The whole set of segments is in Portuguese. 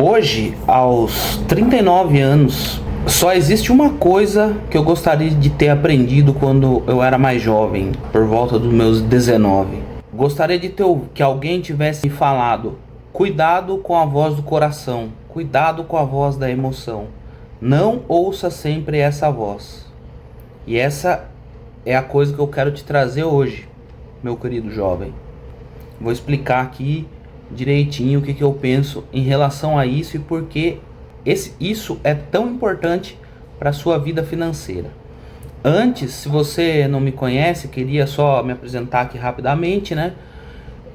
Hoje, aos 39 anos, só existe uma coisa que eu gostaria de ter aprendido quando eu era mais jovem, por volta dos meus 19. Gostaria de ter que alguém tivesse me falado: cuidado com a voz do coração, cuidado com a voz da emoção. Não ouça sempre essa voz. E essa é a coisa que eu quero te trazer hoje, meu querido jovem. Vou explicar aqui direitinho o que eu penso em relação a isso e por que isso é tão importante para a sua vida financeira. Antes, se você não me conhece, queria só me apresentar aqui rapidamente, né?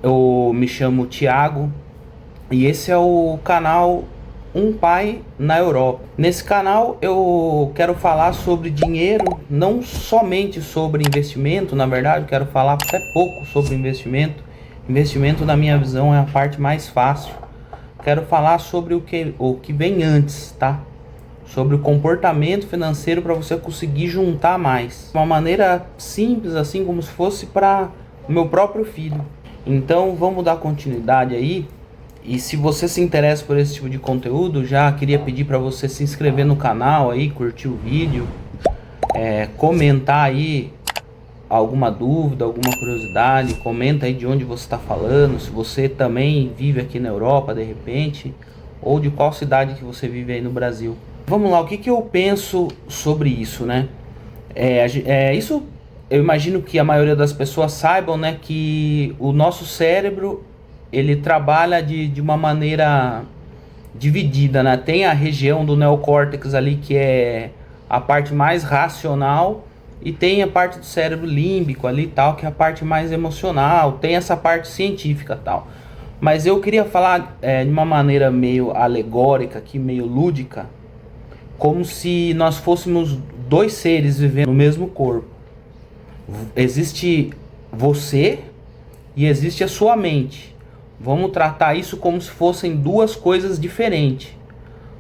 Eu me chamo Thiago e esse é o canal Um Pai na Europa. Nesse canal eu quero falar sobre dinheiro, não somente sobre investimento. Na verdade, eu quero falar até pouco sobre investimento. Investimento, na minha visão, é a parte mais fácil. Quero falar sobre o que vem antes, tá? Sobre o comportamento financeiro para você conseguir juntar mais. De uma maneira simples, assim como se fosse para o meu próprio filho. Então, vamos dar continuidade aí. E se você se interessa por esse tipo de conteúdo, já queria pedir para você se inscrever no canal aí, curtir o vídeo, comentar aí alguma dúvida, alguma curiosidade, comenta aí de onde você está falando, se você também vive aqui na Europa de repente, ou de qual cidade que você vive aí no Brasil. Vamos lá, o que eu penso sobre isso, né? Isso eu imagino que a maioria das pessoas saibam, né, que o nosso cérebro ele trabalha de uma maneira dividida, né? Tem a região do neocórtex ali que é a parte mais racional, e tem a parte do cérebro límbico ali tal, que é a parte mais emocional, tem essa parte científica tal. Mas eu queria falar de uma maneira meio alegórica aqui, meio lúdica, como se nós fôssemos dois seres vivendo no mesmo corpo. Existe você e existe a sua mente. Vamos tratar isso como se fossem duas coisas diferentes.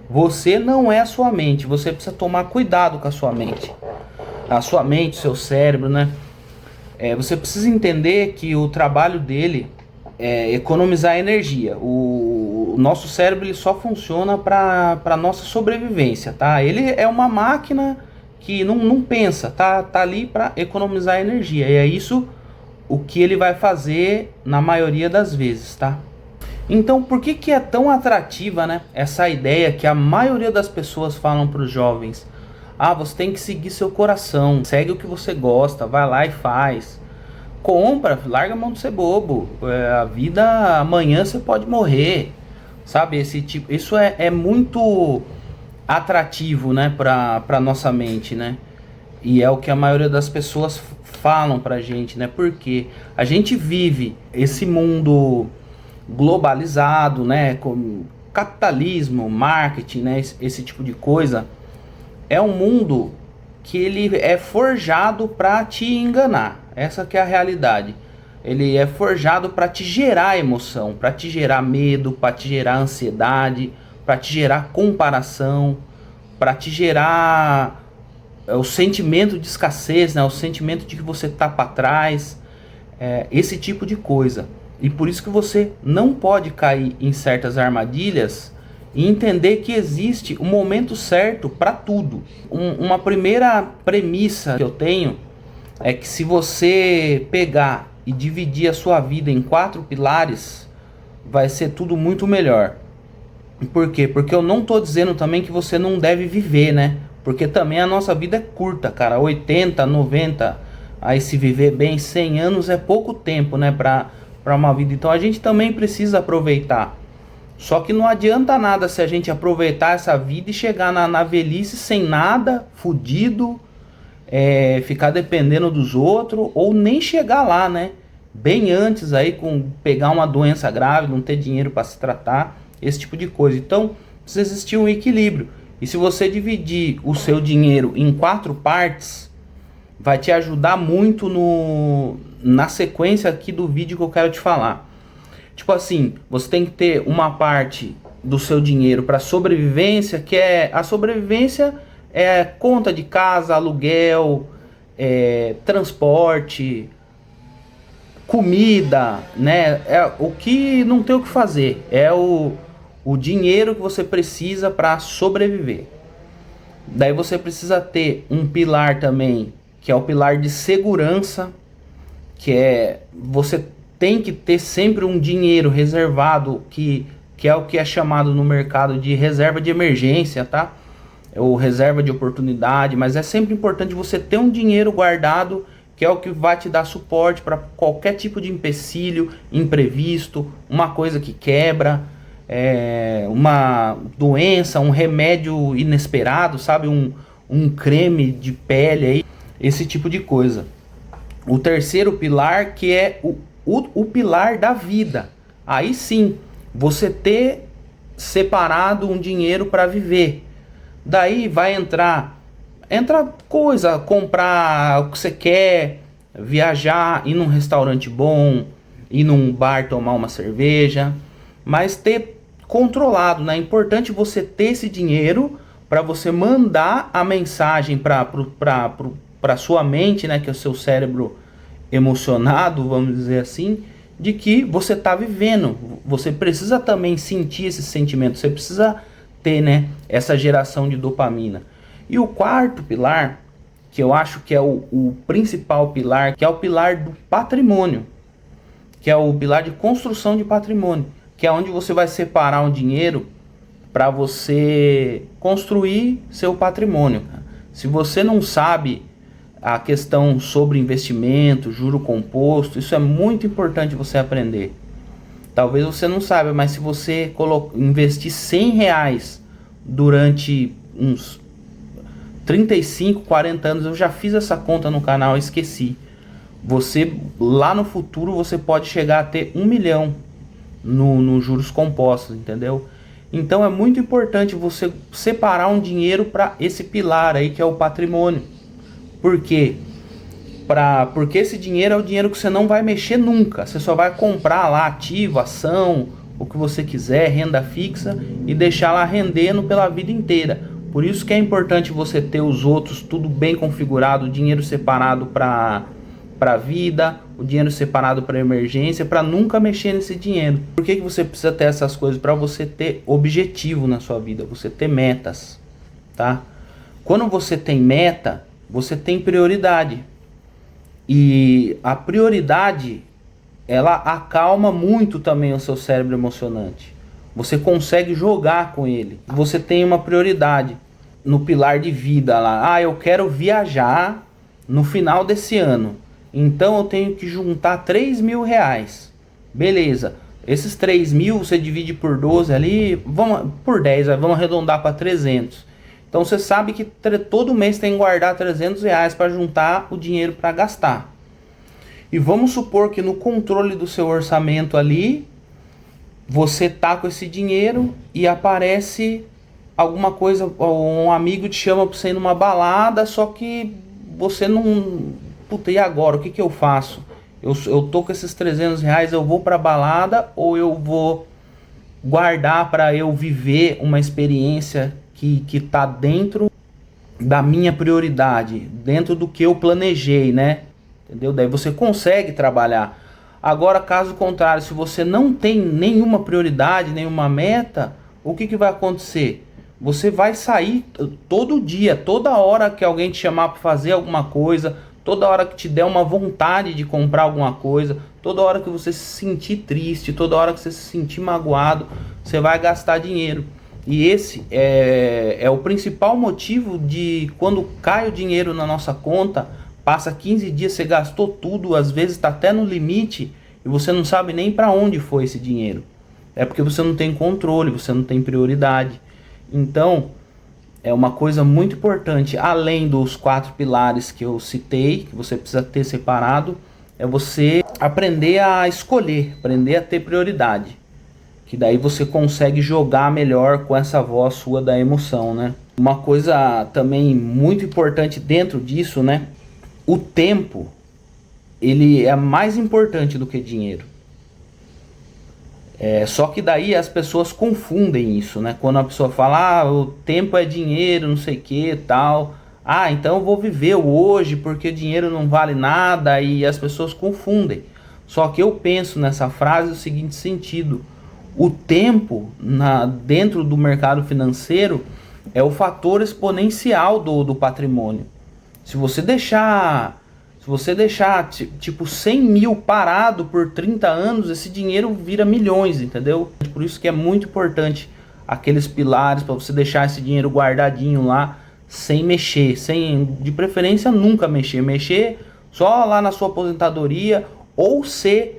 Você não é a sua mente, você precisa tomar cuidado com a sua mente. A sua mente, seu cérebro, né? Você precisa entender que o trabalho dele é economizar energia. O nosso cérebro ele só funciona para nossa sobrevivência, tá? Ele é uma máquina que não pensa, tá ali para economizar energia. E é isso o que ele vai fazer na maioria das vezes, tá? Então, por que é tão atrativa, né, essa ideia que a maioria das pessoas falam para os jovens? Ah, você tem que seguir seu coração, segue o que você gosta, vai lá e faz. Compra, larga a mão de ser bobo. A vida, amanhã você pode morrer. Sabe, esse tipo, isso é muito atrativo, né, pra nossa mente, né? E é o que a maioria das pessoas falam pra gente, né? Porque a gente vive esse mundo globalizado, né, com capitalismo, marketing, né, esse tipo de coisa. É um mundo que ele é forjado para te enganar. Essa que é a realidade. Ele é forjado para te gerar emoção, para te gerar medo, para te gerar ansiedade, para te gerar comparação, para te gerar o sentimento de escassez, né? O sentimento de que você está para trás, esse tipo de coisa. E por isso que você não pode cair em certas armadilhas e entender que existe um momento certo para tudo. Uma primeira premissa que eu tenho é que se você pegar e dividir a sua vida em 4 pilares, vai ser tudo muito melhor. Por quê? Porque eu não tô dizendo também que você não deve viver, né? Porque também a nossa vida é curta, cara. 80, 90, aí se viver bem, 100 anos é pouco tempo, né? Para uma vida. Então a gente também precisa aproveitar. Só que não adianta nada se a gente aproveitar essa vida e chegar na velhice sem nada, fudido, ficar dependendo dos outros, ou nem chegar lá, né? Bem antes aí, com pegar uma doença grave, não ter dinheiro para se tratar, esse tipo de coisa. Então, precisa existir um equilíbrio. E se você dividir o seu dinheiro em 4 partes, vai te ajudar muito na sequência aqui do vídeo que eu quero te falar. Tipo assim, você tem que ter uma parte do seu dinheiro para sobrevivência, que é a sobrevivência é conta de casa, aluguel, transporte, comida, né? É o que não tem o que fazer, é o o dinheiro que você precisa para sobreviver. Daí você precisa ter um pilar também, que é o pilar de segurança, que é você tem que ter sempre um dinheiro reservado, que é o que é chamado no mercado de reserva de emergência, tá? Ou reserva de oportunidade, mas é sempre importante você ter um dinheiro guardado, que é o que vai te dar suporte para qualquer tipo de empecilho, imprevisto, uma coisa que quebra, uma doença, um remédio inesperado, sabe? Um creme de pele aí, esse tipo de coisa. O terceiro pilar, que é o pilar da vida. Aí sim, você ter separado um dinheiro para viver. Daí vai entra coisa, comprar o que você quer, viajar, ir num restaurante bom, ir num bar tomar uma cerveja, mas ter controlado, né? É importante você ter esse dinheiro para você mandar a mensagem para sua mente, né, que é o seu cérebro emocionado, vamos dizer assim, de que você está vivendo. Você precisa também sentir esse sentimento, você precisa ter, né, essa geração de dopamina. E o quarto pilar, que eu acho que é o principal pilar, que é o pilar do patrimônio, que é o pilar de construção de patrimônio, que é onde você vai separar um dinheiro para você construir seu patrimônio. Se você não sabe a questão sobre investimento, juro composto, isso é muito importante você aprender. Talvez você não saiba, mas se você investir R$100 durante uns 35, 40 anos, eu já fiz essa conta no canal, esqueci. Você, lá no futuro, você pode chegar a ter 1 milhão no juros compostos, entendeu? Então é muito importante você separar um dinheiro para esse pilar aí, que é o patrimônio. Por quê? Porque esse dinheiro é o dinheiro que você não vai mexer nunca. Você só vai comprar lá ativo, ação, o que você quiser, renda fixa, e deixar lá rendendo pela vida inteira. Por isso que é importante você ter os outros tudo bem configurado, o dinheiro separado para vida, o dinheiro separado para emergência, para nunca mexer nesse dinheiro. Por que você precisa ter essas coisas? Para você ter objetivo na sua vida, você ter metas, tá? Quando você tem meta, você tem prioridade. E a prioridade, ela acalma muito também o seu cérebro emocionante. Você consegue jogar com ele. Você tem uma prioridade no pilar de vida lá. Ah, eu quero viajar no final desse ano. Então eu tenho que juntar R$3.000. Beleza. Esses 3.000 você divide por 12 ali, por 10, vamos arredondar para 300. Então você sabe que todo mês tem que guardar R$300 para juntar o dinheiro para gastar. E vamos supor que no controle do seu orçamento ali, você tá com esse dinheiro e aparece alguma coisa, um amigo te chama para você ir numa balada, só que você não... Puta, e agora? O que que eu faço? Eu tô com esses R$300, eu vou pra balada ou eu vou guardar para eu viver uma experiência que tá dentro da minha prioridade, dentro do que eu planejei, né? Entendeu? Daí você consegue trabalhar. Agora, caso contrário, se você não tem nenhuma prioridade, nenhuma meta, o que vai acontecer? Você vai sair todo dia, toda hora que alguém te chamar para fazer alguma coisa, toda hora que te der uma vontade de comprar alguma coisa, toda hora que você se sentir triste, toda hora que você se sentir magoado, você vai gastar dinheiro. E esse é o principal motivo de quando cai o dinheiro na nossa conta, passa 15 dias, você gastou tudo, às vezes está até no limite e você não sabe nem para onde foi esse dinheiro. É porque você não tem controle, você não tem prioridade. Então, é uma coisa muito importante, além dos 4 pilares que eu citei, que você precisa ter separado, é você aprender a escolher, aprender a ter prioridade. Que daí você consegue jogar melhor com essa voz sua da emoção, né? Uma coisa também muito importante dentro disso, né? O tempo, ele é mais importante do que dinheiro. Só que daí as pessoas confundem isso, né? Quando a pessoa fala, o tempo é dinheiro, não sei o que, tal. Ah, então eu vou viver o hoje porque dinheiro não vale nada, e as pessoas confundem. Só que eu penso nessa frase o seguinte sentido: O tempo dentro do mercado financeiro é o fator exponencial do patrimônio. Se você deixar tipo 100 mil parado por 30 anos, esse dinheiro vira milhões, entendeu? Por isso que é muito importante aqueles pilares para você deixar esse dinheiro guardadinho lá, sem mexer, de preferência nunca mexer só lá na sua aposentadoria, ou se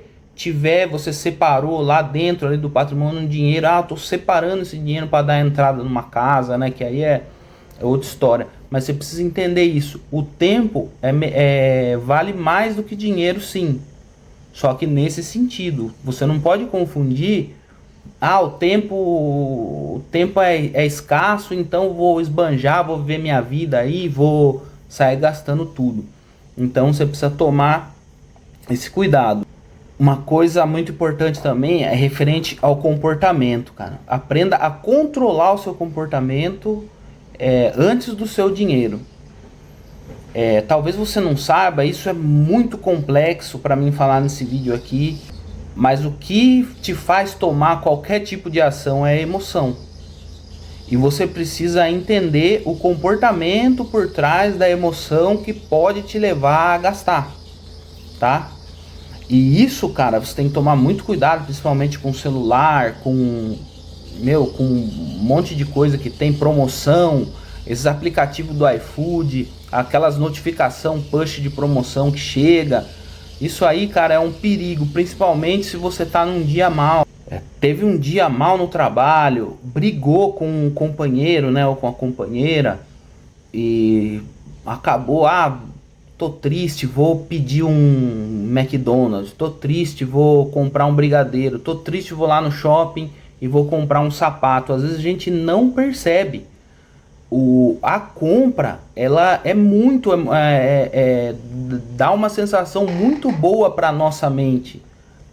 você separou lá dentro ali do patrimônio um dinheiro, tô separando esse dinheiro para dar entrada numa casa, né, que aí é outra história. Mas você precisa entender isso. O tempo vale mais do que dinheiro, sim. Só que nesse sentido, você não pode confundir. O tempo é escasso, então vou esbanjar, vou viver minha vida aí, vou sair gastando tudo. Então você precisa tomar esse cuidado. Uma coisa muito importante também é referente ao comportamento, cara. Aprenda a controlar o seu comportamento antes do seu dinheiro. Talvez você não saiba, isso é muito complexo para mim falar nesse vídeo aqui, mas o que te faz tomar qualquer tipo de ação é a emoção. E você precisa entender o comportamento por trás da emoção que pode te levar a gastar, tá? E isso, cara, você tem que tomar muito cuidado, principalmente com o celular, com um monte de coisa que tem promoção, esses aplicativos do iFood, aquelas notificação push de promoção que chega. Isso aí, cara, é um perigo, principalmente se você tá num dia mal. Teve um dia mal no trabalho, brigou com um companheiro, né, ou com a companheira, e acabou, tô triste, vou pedir um McDonald's, tô triste, vou comprar um brigadeiro, tô triste, vou lá no shopping e vou comprar um sapato. Às vezes a gente não percebe. A compra, ela é muito, dá uma sensação muito boa para nossa mente,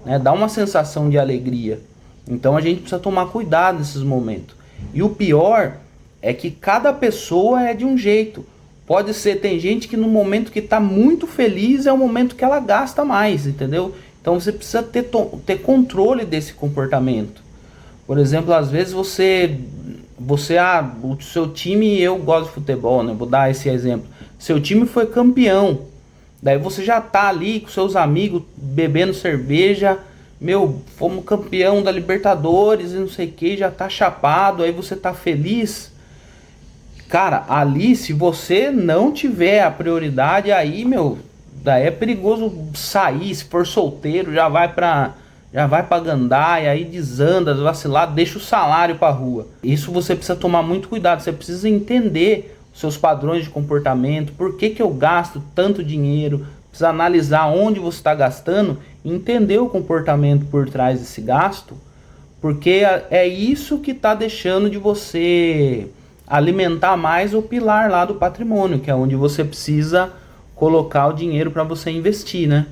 né? Dá uma sensação de alegria. Então a gente precisa tomar cuidado nesses momentos. E o pior é que cada pessoa é de um jeito. Pode ser, tem gente que no momento que está muito feliz é o momento que ela gasta mais, entendeu? Então você precisa ter controle desse comportamento. Por exemplo, às vezes o seu time, eu gosto de futebol, né? Vou dar esse exemplo. Seu time foi campeão. Daí você já tá ali com seus amigos bebendo cerveja. Fomos campeão da Libertadores e não sei o que, já tá chapado, aí você tá feliz. Cara, ali se você não tiver a prioridade, aí, daí é perigoso sair. Se for solteiro, já vai pra gandaia, aí desanda, vacilar, deixa o salário pra rua. Isso você precisa tomar muito cuidado, você precisa entender os seus padrões de comportamento, por que eu gasto tanto dinheiro, precisa analisar onde você está gastando, entender o comportamento por trás desse gasto, porque é isso que está deixando de você alimentar mais o pilar lá do patrimônio, que é onde você precisa colocar o dinheiro para você investir, né?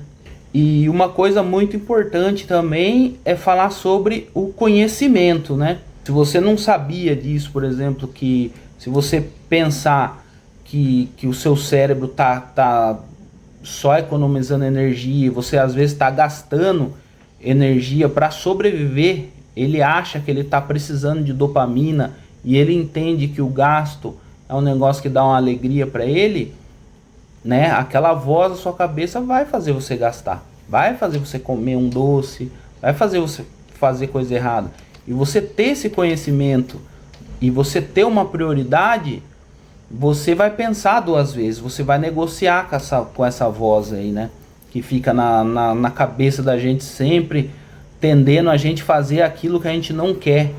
E uma coisa muito importante também é falar sobre o conhecimento, né? Se você não sabia disso, por exemplo, que se você pensar que o seu cérebro tá só economizando energia, você às vezes está gastando energia para sobreviver, ele acha que ele está precisando de dopamina e ele entende que o gasto é um negócio que dá uma alegria para ele, né? Aquela voz na sua cabeça vai fazer você gastar, vai fazer você comer um doce, vai fazer você fazer coisa errada. E você ter esse conhecimento e você ter uma prioridade, você vai pensar duas vezes, você vai negociar com essa voz aí, né? Que fica na cabeça da gente sempre, tendendo a gente fazer aquilo que a gente não quer.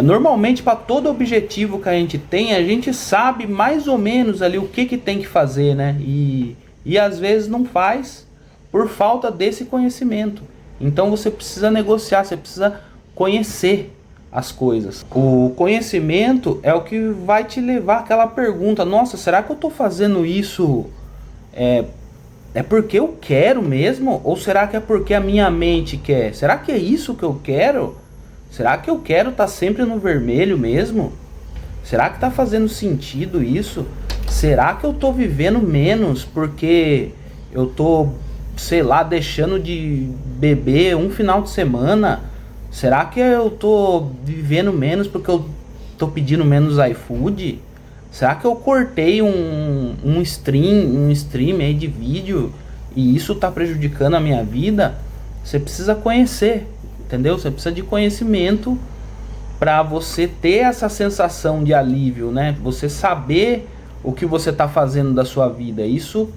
Normalmente, para todo objetivo que a gente sabe mais ou menos ali o que tem que fazer, né? E às vezes não faz por falta desse conhecimento. Então você precisa negociar, você precisa conhecer as coisas. O conhecimento é o que vai te levar àquela pergunta: nossa, será que eu estou fazendo isso porque eu quero mesmo? Ou será que é porque a minha mente quer? Será que é isso que eu quero? Será que eu quero estar sempre no vermelho mesmo? Será que está fazendo sentido isso? Será que eu estou vivendo menos porque eu estou, sei lá, deixando de beber um final de semana? Será que eu tô vivendo menos porque eu tô pedindo menos iFood? Será que eu cortei um stream aí de vídeo e isso tá prejudicando a minha vida? Você precisa conhecer, entendeu? Você precisa de conhecimento para você ter essa sensação de alívio, né? Você saber o que você tá fazendo da sua vida. Isso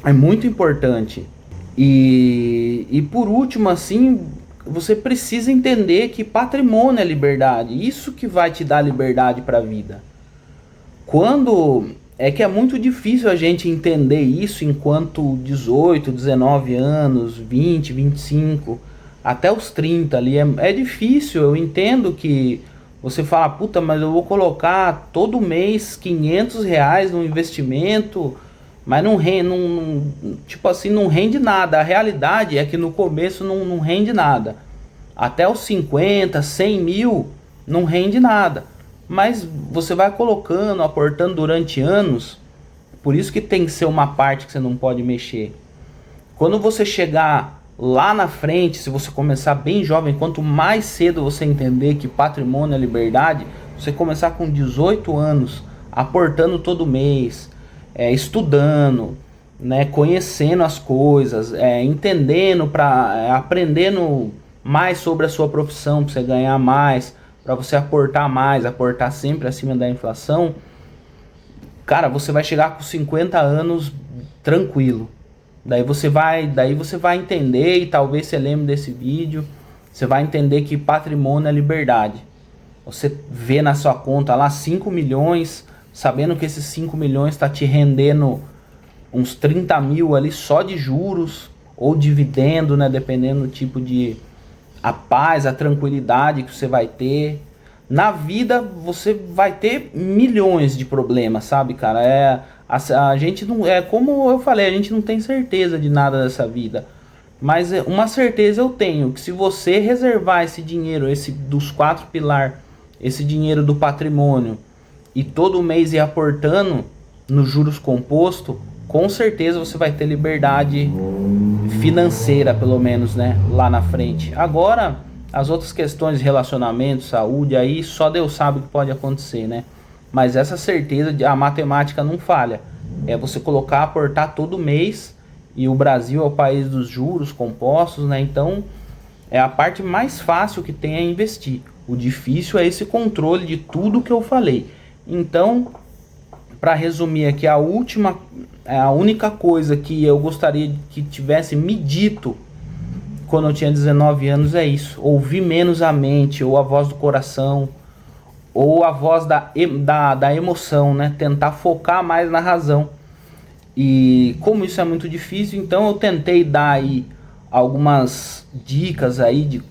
é muito importante. E por último, assim, você precisa entender que patrimônio é liberdade. Isso que vai te dar liberdade para a vida. Quando é que é muito difícil a gente entender isso enquanto 18, 19 anos, 20, 25, até os 30 ali. É difícil, eu entendo que você fala, puta, mas eu vou colocar todo mês R$ 500 no investimento, mas não rende, tipo assim, não rende nada. A realidade é que no começo não rende nada. Até os 50, 100 mil não rende nada. Mas você vai colocando, aportando durante anos. Por isso que tem que ser uma parte que você não pode mexer. Quando você chegar lá na frente, se você começar bem jovem, quanto mais cedo você entender que patrimônio é liberdade, você começar com 18 anos, aportando todo mês, estudando, né, conhecendo as coisas, entendendo, aprendendo mais sobre a sua profissão, para você ganhar mais, para você aportar mais, aportar sempre acima da inflação. Cara, você vai chegar com 50 anos tranquilo. Daí você vai entender, e talvez você lembre desse vídeo, você vai entender que patrimônio é liberdade. Você vê na sua conta lá 5 milhões, sabendo que esses 5 milhões está te rendendo uns 30 mil ali só de juros ou dividendo, né? Dependendo do tipo de... a paz, a tranquilidade que você vai ter. Na vida você vai ter milhões de problemas, sabe, cara? A gente não... É como eu falei, a gente não tem certeza de nada dessa vida. Mas uma certeza eu tenho, que se você reservar esse dinheiro, esse dos 4 pilares, esse dinheiro do patrimônio, e todo mês ir aportando nos juros compostos, com certeza você vai ter liberdade financeira, pelo menos, né, lá na frente. Agora, as outras questões de relacionamento, saúde, aí só Deus sabe o que pode acontecer, né? Mas essa certeza, a matemática não falha. É você colocar, aportar todo mês, e o Brasil é o país dos juros compostos, né? Então, é a parte mais fácil que tem a investir. O difícil é esse controle de tudo que eu falei. Então, para resumir aqui, a única coisa que eu gostaria que tivesse me dito quando eu tinha 19 anos é isso: ouvir menos a mente, ou a voz do coração, ou a voz da emoção, né? Tentar focar mais na razão. E como isso é muito difícil, então eu tentei dar aí algumas dicas aí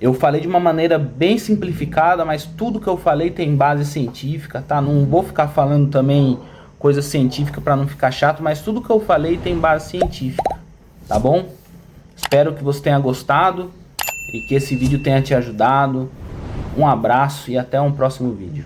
eu falei de uma maneira bem simplificada, mas tudo que eu falei tem base científica, tá? Não vou ficar falando também coisa científica para não ficar chato, mas tudo que eu falei tem base científica, tá bom? Espero que você tenha gostado e que esse vídeo tenha te ajudado. Um abraço e até um próximo vídeo.